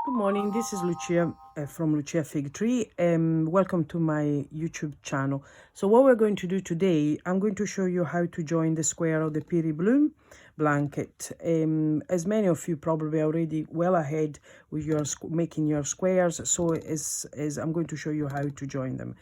Good morning, this is Lucia from Lucia Fig Tree. Welcome to my YouTube channel. So what we're going to do today, I'm going to show you how to join the square of the Peerie bloom blanket. As many of you probably already well ahead with your making your squares, so as I'm going to show you how to join them.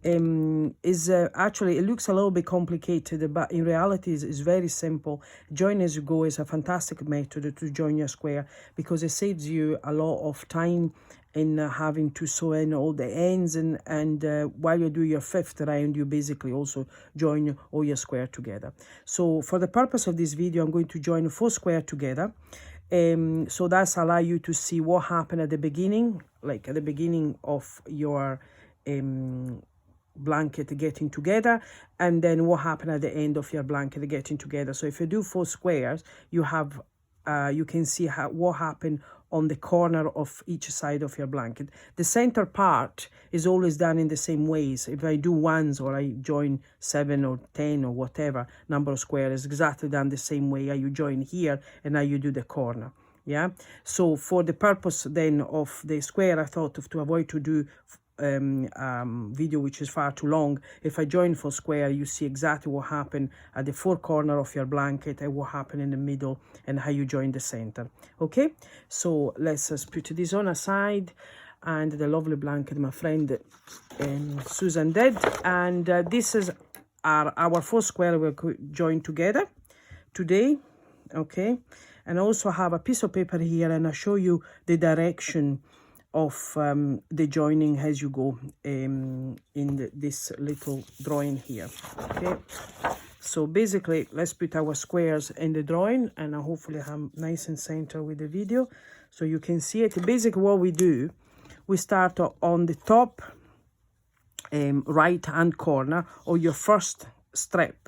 Actually, it looks a little bit complicated, but in reality is very simple. Join as you go is a fantastic method to join your square because it saves you a lot of time in having to sew in all the ends, and while you do your fifth round, you basically also join all your square together. So for the purpose of this video, I'm going to join 4 square together. So that's allow you to see what happened at the beginning, like at the beginning of your blanket getting together, and then what happened at the end of your blanket getting together. So if you do 4 squares, you have you can see what happened on the corner of each side of your blanket. The center part is always done in the same ways. If I do ones or I join 7 or 10 or whatever number of squares, exactly done the same way. You join here and now you do the corner. Yeah, so for the purpose then of the square, I thought to avoid to do video which is far too long. If I join 4 square, you see exactly what happened at the 4 corner of your blanket and what happened in the middle and how you join the center. Okay, so let's just put this on aside, and the lovely blanket my friend Susan did, and this is our 4 square we're joined together today. Okay, and I also have a piece of paper here, and I'll show you the direction of the joining as you go in this little drawing here. Okay, so basically let's put our squares in the drawing, and I hopefully I'm nice and center with the video so you can see it. Basically what we do, we start on the top right hand corner or your first strip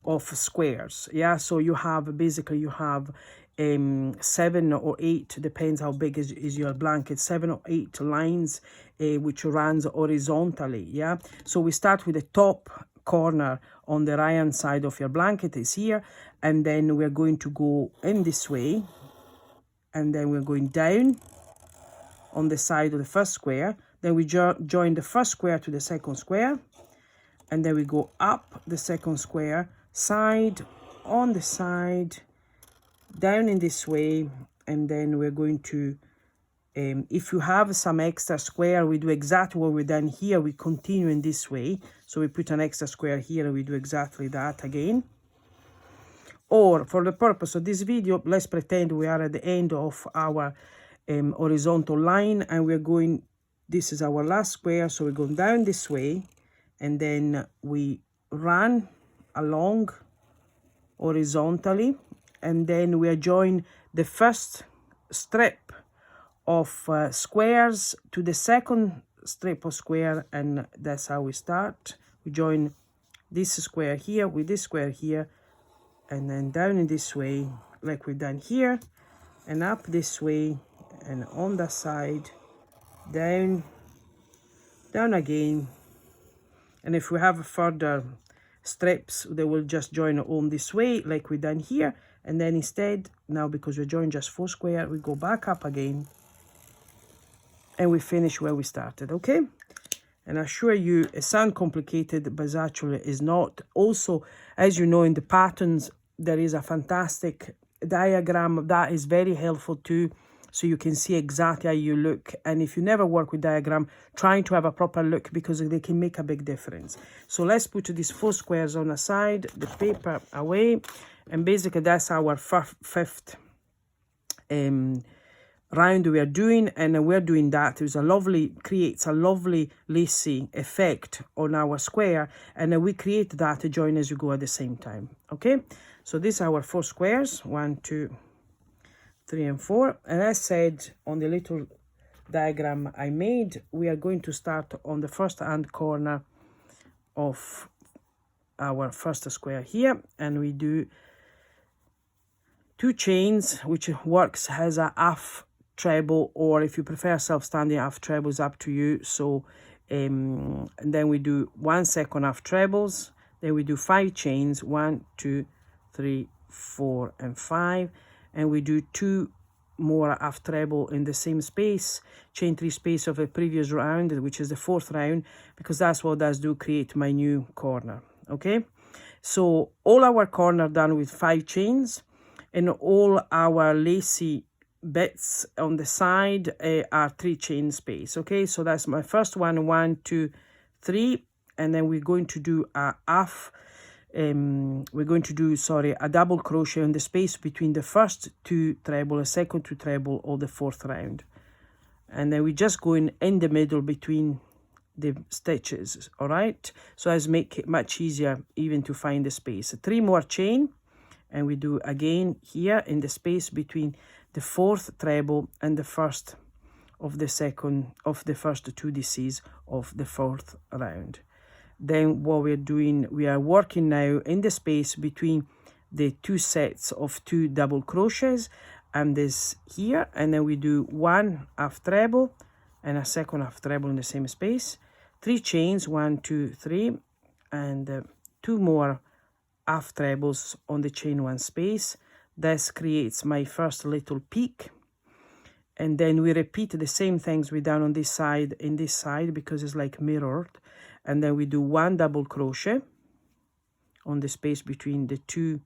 of squares. Yeah, so you have basically you have 7 or 8, depends how big is your blanket, 7 or 8 lines which runs horizontally. Yeah, so we start with the top corner on the right hand side of your blanket is here, and then we're going to go in this way, and then we're going down on the side of the first square, then we join the first square to the second square, and then we go up the second square, side on the side, down in this way, and then we're going to if you have some extra square, we do exactly what we've done here. We continue in this way, so we put an extra square here and we do exactly that again. Or for the purpose of this video, let's pretend we are at the end of our horizontal line, and we're going, this is our last square, so we're going down this way, and then we run along horizontally, and then we join the first strip of squares to the second strip of square, and that's how we start. We join this square here with this square here, and then down in this way like we've done here, and up this way, and on the side, down again. And if we have further strips, they will just join on this way like we done here, and then instead, now because we joined just 4 square, we go back up again and we finish where we started. Okay, and I assure you it sounds complicated, but actually is not. Also, as you know, in the patterns there is a fantastic diagram that is very helpful too, so you can see exactly how you look. And if you never work with diagram, trying to have a proper look, because they can make a big difference. So let's put these 4 squares on the side, the paper away, and basically that's our fifth round we are doing, and we're doing that. There's a lovely, creates a lovely lacy effect on our square, and we create that to join as you go at the same time. Okay, so these are our 4 squares, 1, 2, 3, and 4. And as said on the little diagram I made, we are going to start on the first hand corner of our first square here, and we do 2 chains, which works as a half treble, or if you prefer self-standing half trebles, up to you. So and then we do 1 second half trebles, then we do 5 chains, 1, 2, 3, 4, and 5, and we do 2 more half treble in the same space, chain 3 space of a previous round, which is the 4th round, because that's what does do create my new corner. Okay, so all our corner done with 5 chains, and all our lacy bits on the side are 3 chain space. Okay, so that's my first one, 1, 2, 3, and then we're going to do a half a double crochet in the space between the first 2 treble, the second 2 treble, or the 4th round, and then we just go in the middle between the stitches. All right, so as make it much easier even to find the space. 3 more chain, and we do again here in the space between the 4th treble and the first of the first 2 DCs of the 4th round. Then what we're doing, we are working now in the space between the 2 sets of 2 double crochets and this here, and then we do 1 half treble and a second half treble in the same space, 3 chains, 1, 2, 3, and 2 more half trebles on the chain 1 space. This creates my first little peak, and then we repeat the same things we done on this side in this side because it's like mirrored, and then we do 1 double crochet on the space between the 2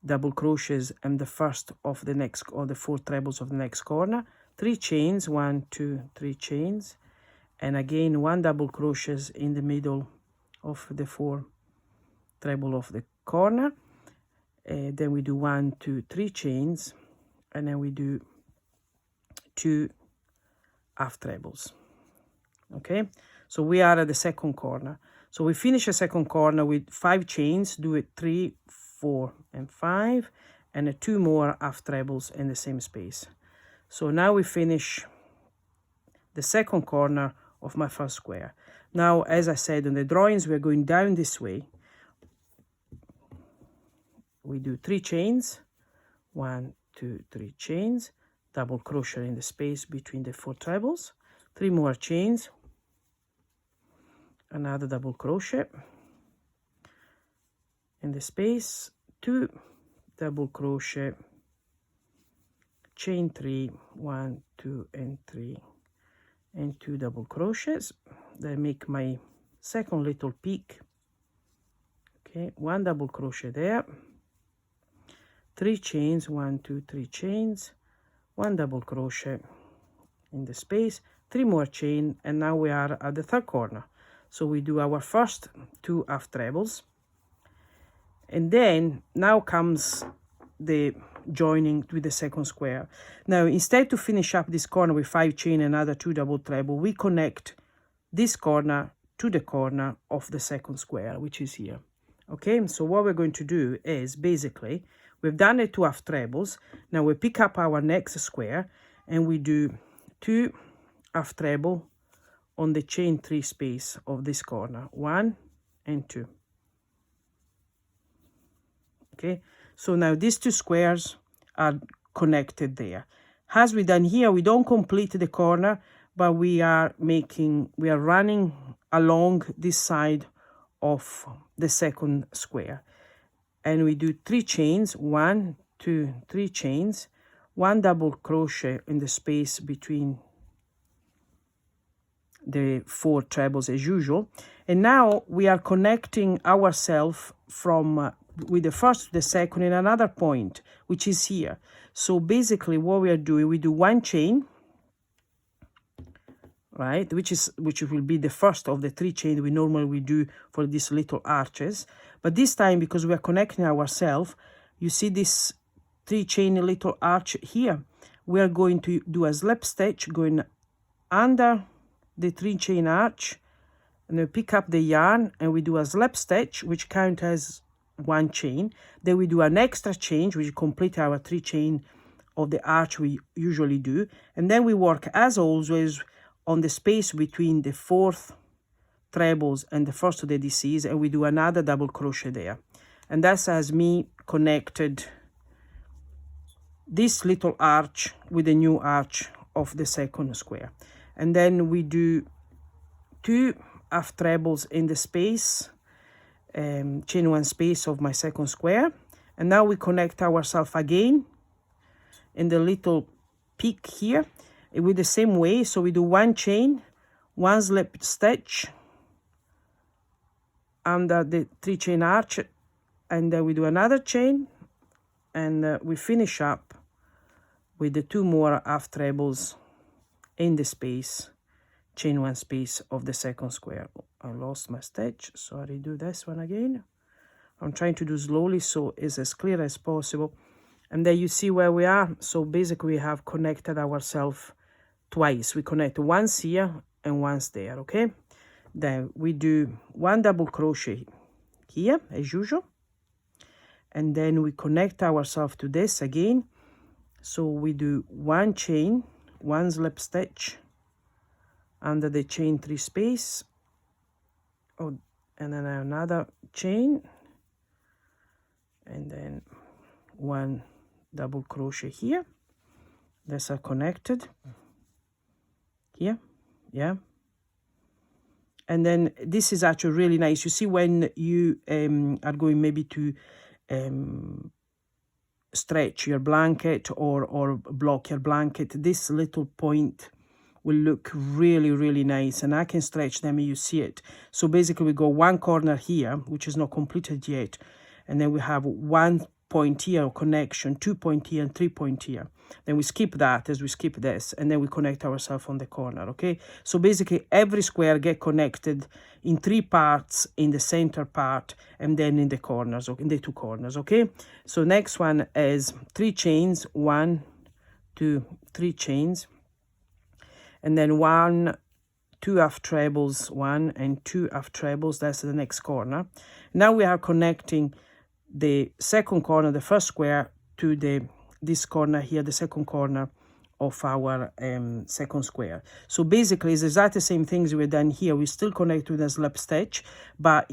double crochets and the first of the next, or the 4 trebles of the next corner, 3 chains, 1, 2, 3 chains, and again 1 double crochets in the middle of the 4 treble of the corner, then we do 1, 2, 3 chains, and then we do 2 half trebles. Okay, so we are at the second corner. So we finish the second corner with 5 chains, do it 3, 4, and 5, and 2 more half trebles in the same space. So now we finish the second corner of my first square. Now, as I said in the drawings, we're going down this way. We do 3 chains, 1, 2, 3 chains, double crochet in the space between the 4 trebles, 3 more chains, another double crochet in the space, 2 double crochet, chain 3, 1, 2, and 3, and 2 double crochets. Then make my second little peak. Okay, 1 double crochet there, 3 chains, 1, 2, 3 chains, 1 double crochet in the space, 3 more chain, and now we are at the third corner. So we do our first 2 half trebles, and then now comes the joining with the second square. Now, instead to finish up this corner with 5 chain and another 2 double treble, we connect this corner to the corner of the second square, which is here. Okay, so what we're going to do is basically, we've done the 2 half trebles. Now we pick up our next square and we do 2 half treble on the chain 3 space of this corner, 1 and 2. Okay, so now these 2 squares are connected there. As we done here, we don't complete the corner, but we are running along this side of the second square, and we do 3 chains, 1, 2, 3 chains, 1 double crochet in the space between the 4 trebles as usual, and now we are connecting ourselves from with the first to the second in another point, which is here. So basically what we are doing, we do 1 chain, right, which will be the first of the 3 chains we normally do for these little arches, but this time, because we are connecting ourselves, you see this 3 chain little arch here, we are going to do a slip stitch going under the 3 chain arch, and then pick up the yarn and we do a slip stitch which counts as 1 chain. Then we do an extra chain which complete our 3 chain of the arch we usually do, and then we work as always on the space between the 4th trebles and the first of the DCs, and we do another double crochet there, and that has me connected this little arch with the new arch of the second square. And then we do 2 half trebles in the space, chain 1 space of my second square, and now we connect ourselves again in the little peak here with the same way. So we do 1 chain, 1 slip stitch under the 3 chain arch, and then we do another chain, and we finish up with the 2 more half trebles in the space, chain 1 space of the second square. I lost my stitch, so I redo this one again. I'm trying to do slowly so it's as clear as possible. And then you see where we are. So basically we have connected ourselves twice. We connect once here and once there, okay? Then we do 1 double crochet here as usual, and then we connect ourselves to this again. So we do 1 chain, 1 slip stitch under the chain 3 space, and then another chain, and then 1 double crochet here. These are connected here, yeah. And then this is actually really nice. You see when you are going maybe to stretch your blanket or block your blanket, this little point will look really, really nice, and I can stretch them and you see it. So basically we go 1 corner here, which is not completed yet, and then we have 1 point here, connection, 2 point here and 3 point here. Then we skip that as we skip this, and then we connect ourselves on the corner, okay? So basically every square get connected in 3 parts in the center part, and then in the corners, in the 2 corners, okay? So next one is 3 chains, 1, 2, 3 chains, and then 1, 2 half trebles, 1 and 2 half trebles. That's the next corner. Now we are connecting the second corner, the first square, to this corner here, the second corner of our second square. So basically it's exactly the same things we've done here. We still connect with a slip stitch, but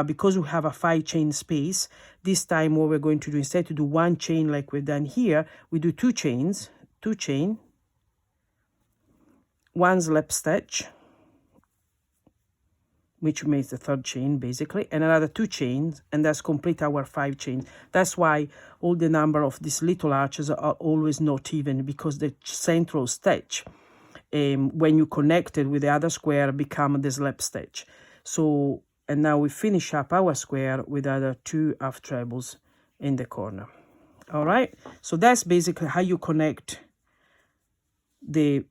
because we have a 5 chain space, this time what we're going to do, instead to do 1 chain like we've done here, we do 2 chains, 2 chain, 1 slip stitch, which makes the 3rd chain basically, and another 2 chains, and that's complete our 5 chains. That's why all the number of these little arches are always not even, because the central stitch, when you connect it with the other square, become the slip stitch. So, and now we finish up our square with other 2 half trebles in the corner. All right, so that's basically how you connect the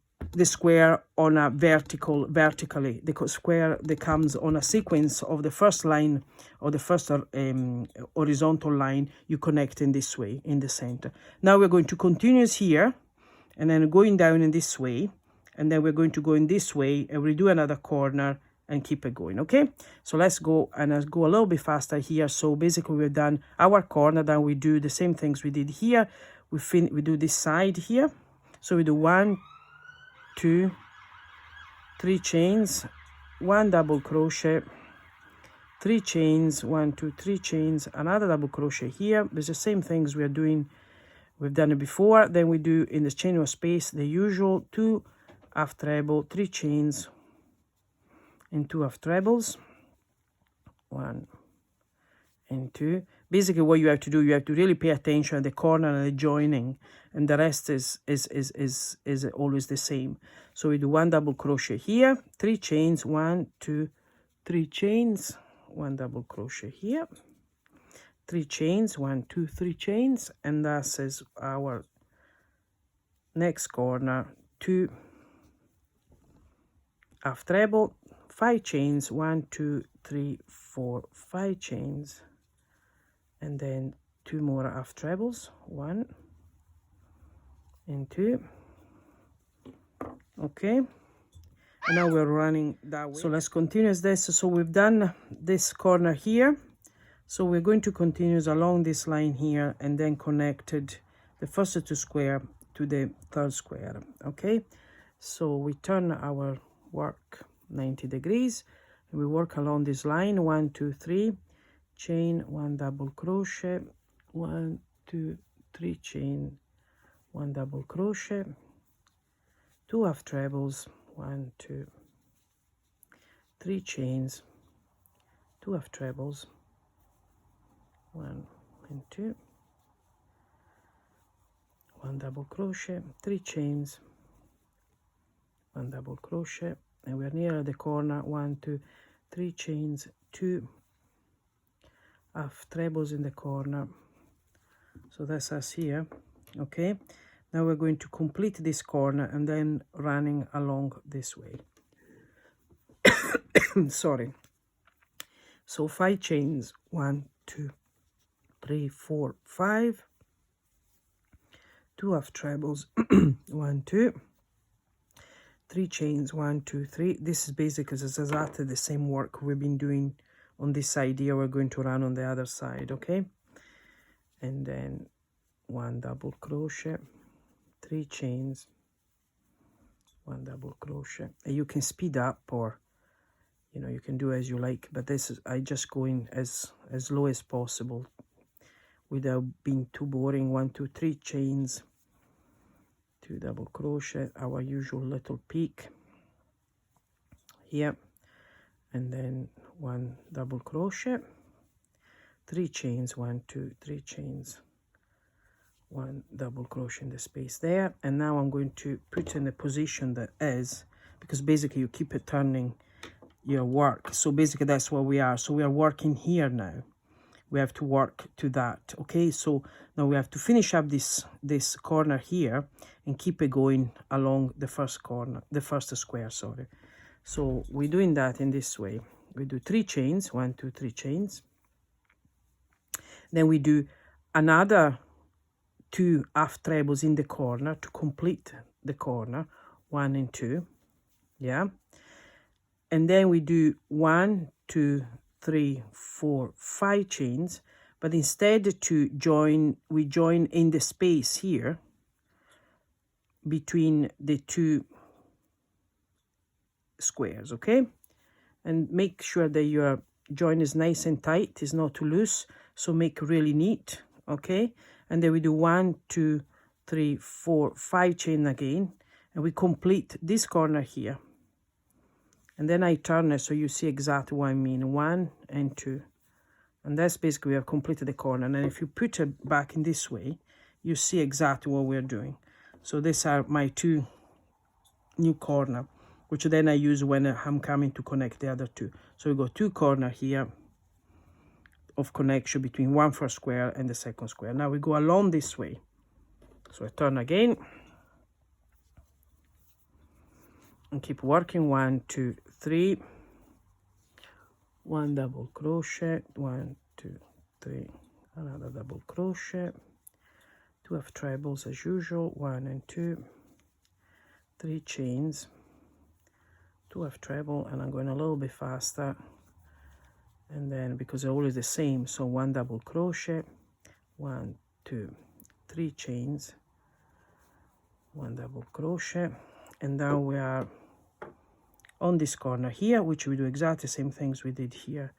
square on a vertically, the square that comes on a sequence of the first line or the first horizontal line, you connect in this way in the center. Now we're going to continue here, and then going down in this way, and then we're going to go in this way and redo another corner and keep it going, okay? So let's go, and I'll go a little bit faster here. So basically we've done our corner, then we do the same things we did here. We do this side here. So we do 1, 2, 3 chains, 1 double crochet, 3 chains, 1, 2, 3 chains, another double crochet here. There's the same things we are doing, we've done it before. Then we do in the chain of space the usual 2 half treble, 3 chains and 2 half trebles, 1 and 2. Basically what you have to do, you have to really pay attention at the corner and the joining, and the rest is always the same. So we do 1 double crochet here, 3 chains, 1, 2, 3 chains, 1 double crochet here, 3 chains, 1, 2, 3 chains, and that is our next corner, 2 half treble, 5 chains, 1, 2, 3, 4, 5 chains, and then 2 more half trebles, 1 and 2, okay? And now we're running that way. So let's continue this. So we've done this corner here, so we're going to continue along this line here, and then connected the first 2 square to the 3rd square, okay? So we turn our work 90 degrees, and we work along this line, 1, 2, 3 chain, 1 double crochet, 1, 2, 3 chain, 1 double crochet, 2 half trebles, 1, 2, 3 chains, 2 half trebles, 1 and 2, 1 double crochet, 3 chains, 1 double crochet, and we're near the corner. 1 2 3 chains, 2 half trebles in the corner. So that's us here. Okay, now we're going to complete this corner and then running along this way. Sorry. So 5 chains, 1 2 3 4 5, 2 half trebles, 1 2 3 chains, 1 2 3. This is basically exactly the same work we've been doing on this side here. We're going to run on the other side. Okay, and then 1 double crochet, 3 chains, 1 double crochet, and you can speed up, or you know, you can do as you like, but this is, I just go in as low as possible without being too boring. 1 2 3 chains, 2 double crochet, our usual little peak here, and then 1 double crochet, 3 chains, 1 2 3 chains, 1 double crochet in the space there. And now I'm going to put in the position that is, because basically you keep it turning your work. So basically that's where we are. So we are working here now. We have to work to that. Okay, so now we have to finish up this corner here and keep it going along the first corner, the first square, sorry. So we're doing that in this way. We do 3 chains, 1 2 3 chains, then we do another 2 half trebles in the corner to complete the corner, 1 and 2, yeah, and then we do 1 2 3 4 5 chains, but instead to join, we join in the space here between the 2 squares. Okay, and make sure that your join is nice and tight, is not too loose, so make really neat. Okay, and then we do 1 2 3 4 5 chain again, and we complete this corner here, and then I turn it so you see exactly what I mean. 1 and 2, and that's basically we have completed the corner. And then if you put it back in this way, you see exactly what we're doing. So these are my 2 new corner, which then I use when I'm coming to connect the other 2. So we got 2 corner here of connection between one first square and the second square. Now we go along this way. So I turn again and keep working. 1 2 3, 1 double crochet, 1 2 3, another double crochet, 2 half trebles as usual, 1 and 2, 3 chains, 2 half treble, and I'm going a little bit faster, and then because they're always the same, so 1 double crochet, 1 2 3 chains, 1 double crochet, and now we are on this corner here, which we do exactly the same things we did here.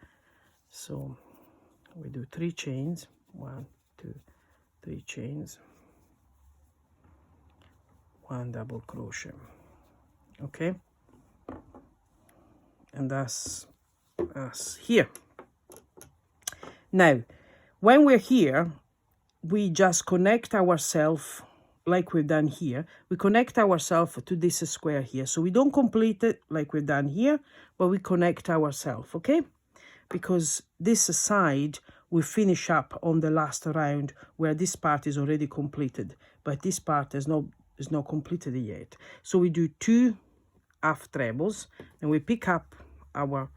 So we do 3 chains, 1 2 3 chains, 1 double crochet. Okay, and that's us here. Now when we're here, we just connect ourselves like we've done here. We connect ourselves to this square here, so we don't complete it like we've done here, but we connect ourselves. Okay, because this side we finish up on the last round where this part is already completed, but this part is not completed yet. So we do 2 half trebles and we pick up our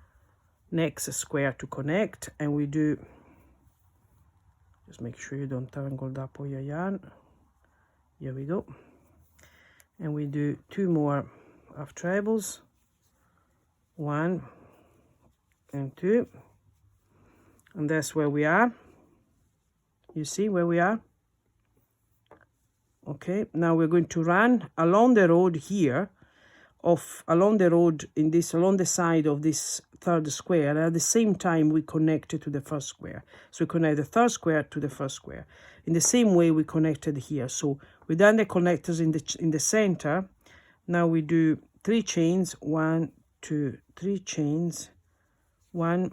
next square to connect, and we do, just make sure you don't tangle up all your yarn. Here we go, and we do 2 more half trebles, 1 and 2, and that's where we are. You see where we are? Okay, now we're going to run along the road here, along the side of this third square. At the same time we connect it to the first square, so we connect the third square to the first square in the same way we connected here. So we done the connectors in the center. Now we do 3 chains, 1 2 3 chains, 1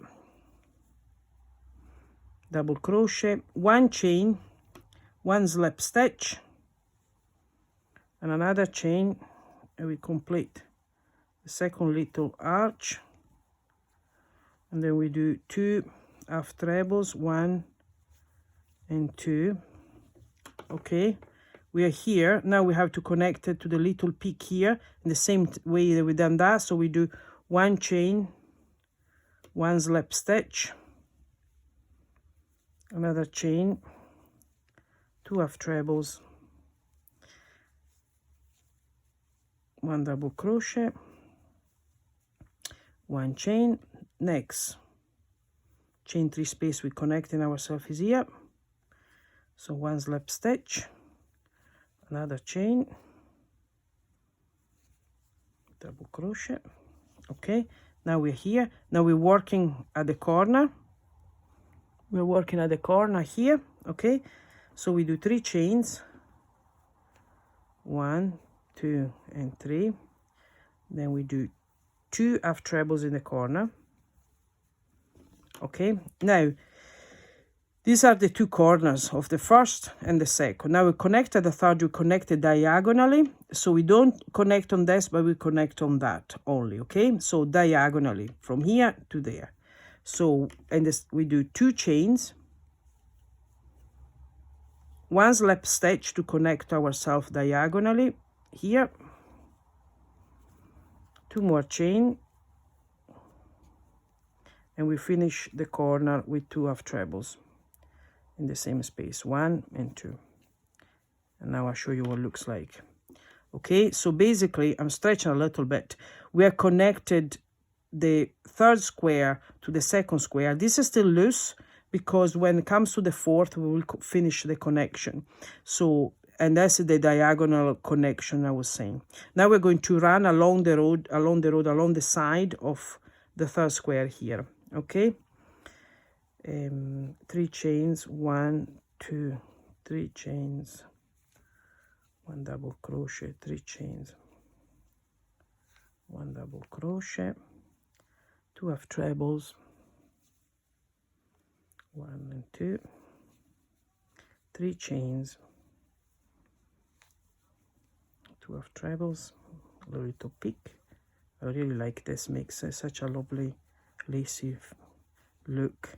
double crochet, 1 chain, 1 slip stitch, and another chain, and we complete the second little arch, and then we do 2 half trebles, 1 and 2. Okay, we are here now. We have to connect it to the little peak here in the same way that we done that. So we do 1 chain, 1 slip stitch, another chain, 2 half trebles, 1 double crochet, 1 chain. Next chain 3 space, we connecting ourselves is here, so 1 slip stitch, another chain, double crochet. Okay, now we're here. Now we're working at the corner. We're working at the corner here. Okay, so we do 3 chains, 1, 2 and 3. Then we do 2 half trebles in the corner. Okay, now these are the 2 corners of the first and the second. Now we connected the third, we connected diagonally. So we don't connect on this, but we connect on that only. Okay, so diagonally from here to there. So, and this we do 2 chains, 1 slip stitch to connect ourselves diagonally here, 2 more chain, and we finish the corner with 2 half trebles in the same space, 1 and 2. And now I'll show you what it looks like. Okay, so basically I'm stretching a little bit. We are connected the third square to the second square. This is still loose because when it comes to the fourth, we will finish the connection. So, and that's the diagonal connection I was saying. Now we're going to run along the road, along the side of the third square here. Okay, 3 chains, 1, 2, 3 chains, 1 double crochet, 3 chains, 1 double crochet, 2 half trebles, 1 and 2, 3 chains, 2 half trebles, a little peak. I really like this, makes such a lovely lacy look.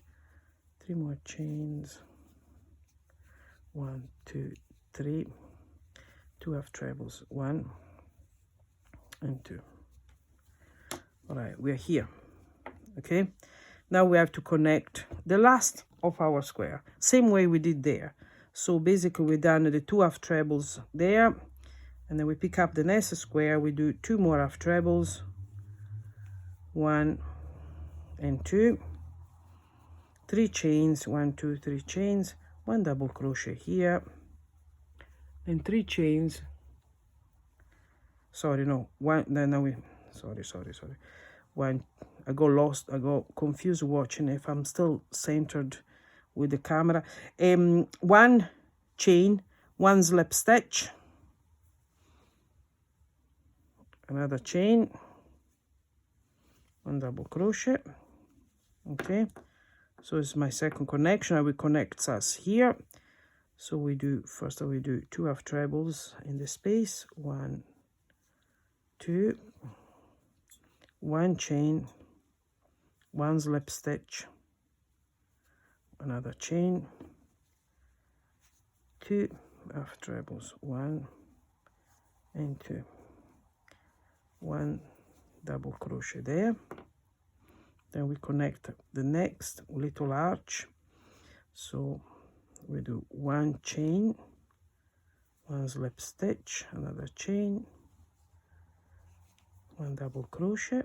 3 more chains, 1, 2, 3, 2 half trebles, 1 and 2. All right, we are here. Okay, now we have to connect the last of our square, same way we did there. So basically we've done the 2 half trebles there, and then we pick up the next square, we do 2 more half trebles, 1 and 2, 3 chains, 1, 2, 3 chains, 1 double crochet here, then 3 chains, sorry, no, 1, then now we, sorry, 1, I got lost, I got confused watching if I'm still centered with the camera. 1 chain, 1 slip stitch, another chain, 1 double crochet. Okay, so it's my second connection. I will connect us here. So we do, first we do 2 half trebles in the space, 1, 2, 1 chain, 1 slip stitch, another chain, 2 half trebles, 1 and 2, 1 double crochet there. Then we connect the next little arch. So we do 1 chain, 1 slip stitch, another chain, 1 double crochet,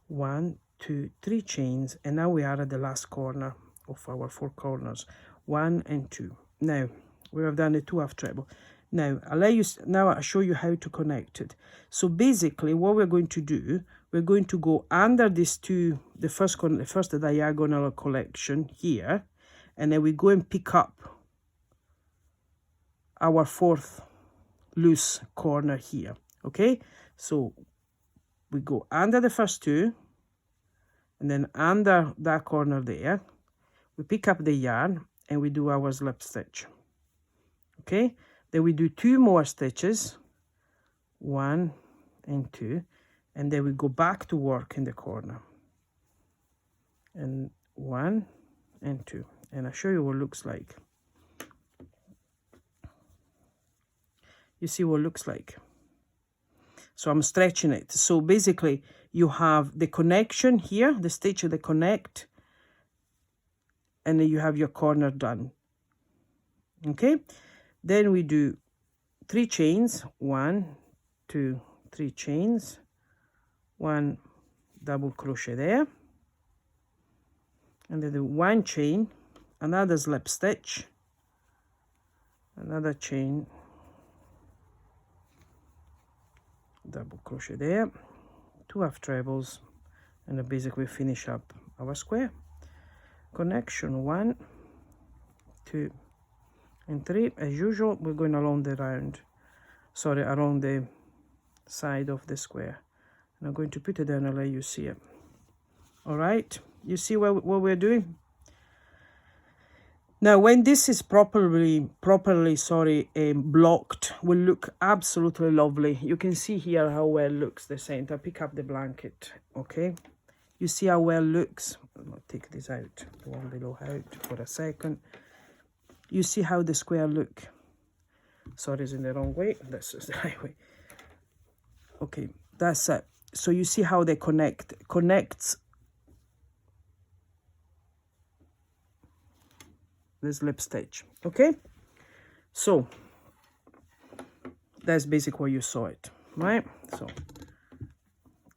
1, 2, 3 chains, and now we are at the last corner of our 4 corners, 1 and 2. Now we have done the 2 half treble. Now I'll show you how to connect it. So basically what we're going to do, we're going to go under these 2, the first diagonal collection here, and then we go and pick up our 4th loose corner here. Okay, so we go under the first 2, and then under that corner there, we pick up the yarn and we do our slip stitch. Okay, Then we do 2 more stitches, 1 and 2, and then we go back to work in the corner, and 1 and 2, and I'll show you what it looks like. You see what it looks like. So I'm stretching it. So basically you have the connection here, the stitch of the connect, and then you have your corner done. Okay, then we do 3 chains, 1, 2, 3 chains, 1 double crochet there, and then do 1 chain, another slip stitch, another chain, double crochet there, 2 half trebles, and then basically finish up our square. Connection 1, 2 and 3. As usual, we're going along the around the side of the square, and I'm going to put it down and let you see it. All right, you see what we're doing now. When this is properly blocked, will look absolutely lovely. You can see here how well looks the center. Pick up the blanket. Okay, you see how well looks. I'll take this out, the one below out for a second. You see how the square look. Sorry, it's in the wrong way. This is the right way. Okay, that's it. So you see how they connects the slip stitch. Okay, so that's basically what you saw it, right? So,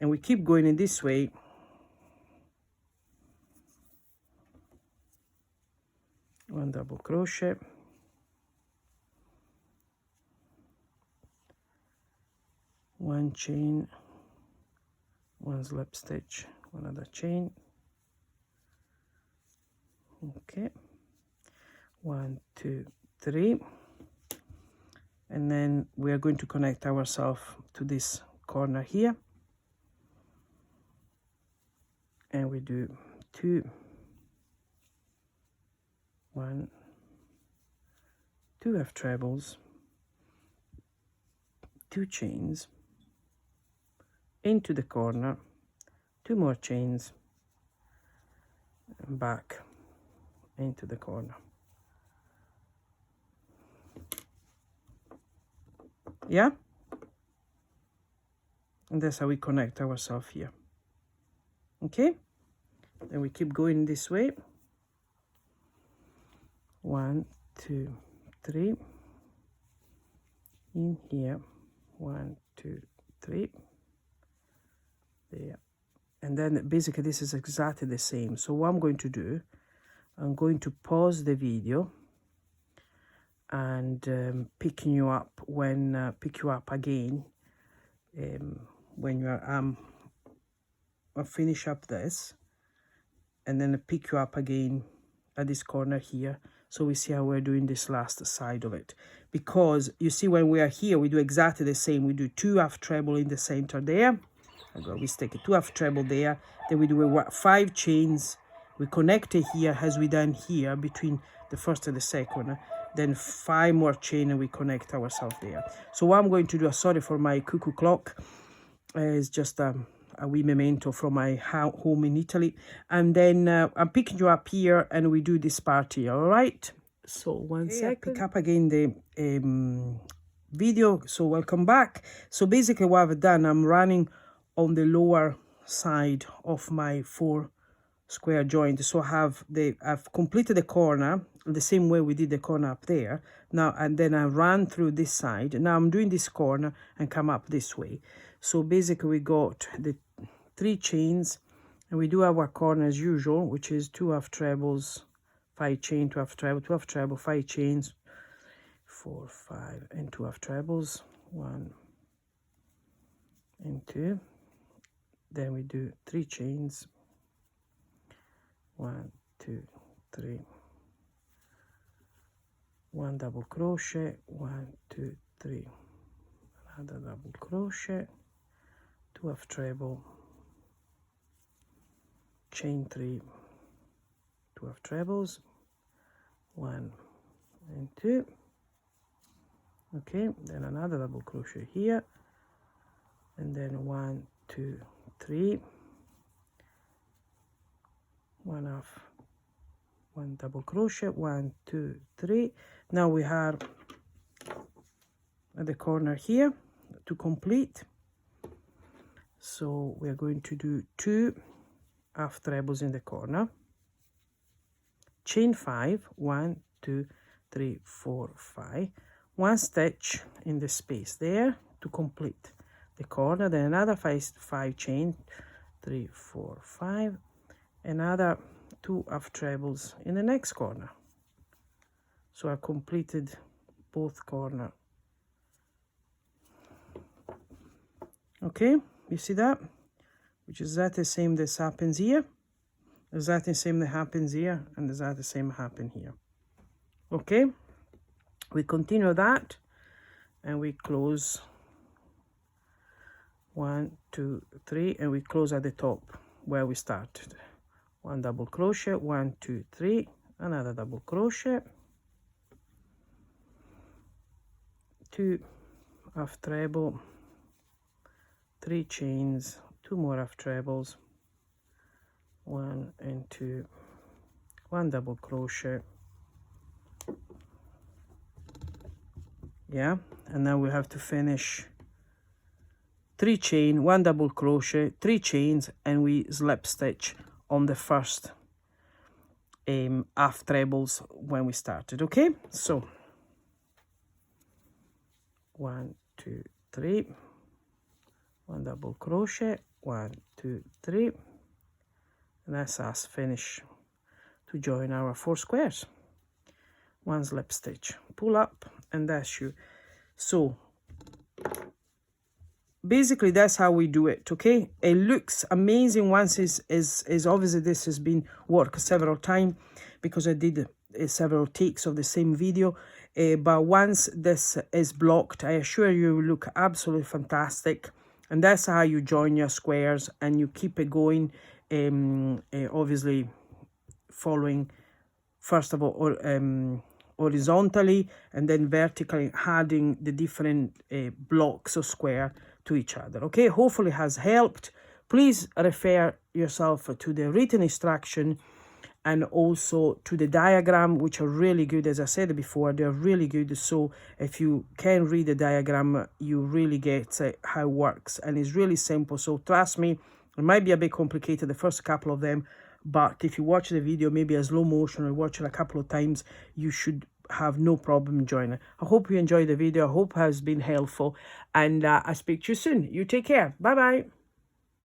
and we keep going in this way. One double crochet, one chain, one slip stitch, another chain. Okay, 1, 2, 3, and then we are going to connect ourselves to this corner here, and we do 2, 1, 2 half trebles, 2 chains into the corner, 2 more chains, and back into the corner. Yeah, and that's how we connect ourselves here. Okay, then we keep going this way. 1, 2, 3 in here, 1, 2, 3 there, and then basically this is exactly the same. So what I'm going to do, I'm going to pause the video and pick you up again when you are I'll finish up this, and then pick you up again at this corner here, so we see how we're doing this last side of it. Because you see, when we are here, we do exactly the same. We do 2 half treble in the center there, we stick a 2 half treble there, then we do 5 chains, we connect it here as we done here between the first and the second, then 5 more chain, and we connect ourselves there. So what I'm going to do, sorry for my cuckoo clock, is just a wee memento from my home in Italy, and then I'm picking you up here and we do this part here. All right, so one second, pick up again the video. So welcome back. So basically what I've done, I'm running on the lower side of my 4 square joint. So I've completed the corner the same way we did the corner up there now, and then I ran through this side. Now I'm doing this corner and come up this way. So basically we got the 3 chains, and we do our corner as usual, which is 2 half trebles, 5 chain, 2 half treble, 2 half treble, 5 chains, 4, 5, and 2 half trebles, 1 and 2. Then we do 3 chains, 1, 2, 3, 1 double crochet, 1, 2, 3, another double crochet, 2 half treble, chain 3, 2 half trebles, 1 and 2, Okay, then another double crochet here, and then 1, 2, 3, 1 half, 1 double crochet, 1, 2, 3. Now we are at the corner here to complete, so we're going to do 2 half trebles in the corner, chain 5, 1, 2, 3, 4, 5, 1 stitch in the space there to complete the corner, then another 5 chain, 3, 4, 5, another 2 half trebles in the next corner. So I completed both corner. Okay, you see that? Which is exactly the same that happens here, exactly the same that happens here, and exactly the same happen here. Okay, we continue that, and we close 1, 2, 3, and we close at the top where we started. 1 double crochet, 1, 2, 3, another double crochet, 2 half treble, 3 chains, 2 more half trebles, 1 and 2, 1 double crochet, yeah, and now we have to finish 3 chain, 1 double crochet, 3 chains, and we slip stitch on the first half trebles when we started. Okay, so 1, 2, 3, 1 double crochet, 1, 2, 3, and that's us finish to join our 4 squares. 1 slip stitch, pull up, and that's you. So basically that's how we do it. Okay, it looks amazing once is obviously this has been worked several times because I did several takes of the same video, but once this is blocked, I assure you, it will look absolutely fantastic. And that's how you join your squares, and you keep it going, obviously following first of all horizontally and then vertically, adding the different blocks of square to each other. Okay, hopefully it has helped. Please refer yourself to the written instruction and also to the diagram, which are really good. As I said before, they're really good. So if you can read the diagram, you really get how it works, and it's really simple. So trust me, it might be a bit complicated the first couple of them, but if you watch the video maybe a slow motion or watch it a couple of times, you should have no problem joining. I hope you enjoyed the video. I hope it has been helpful, and I speak to you soon. You take care. Bye bye.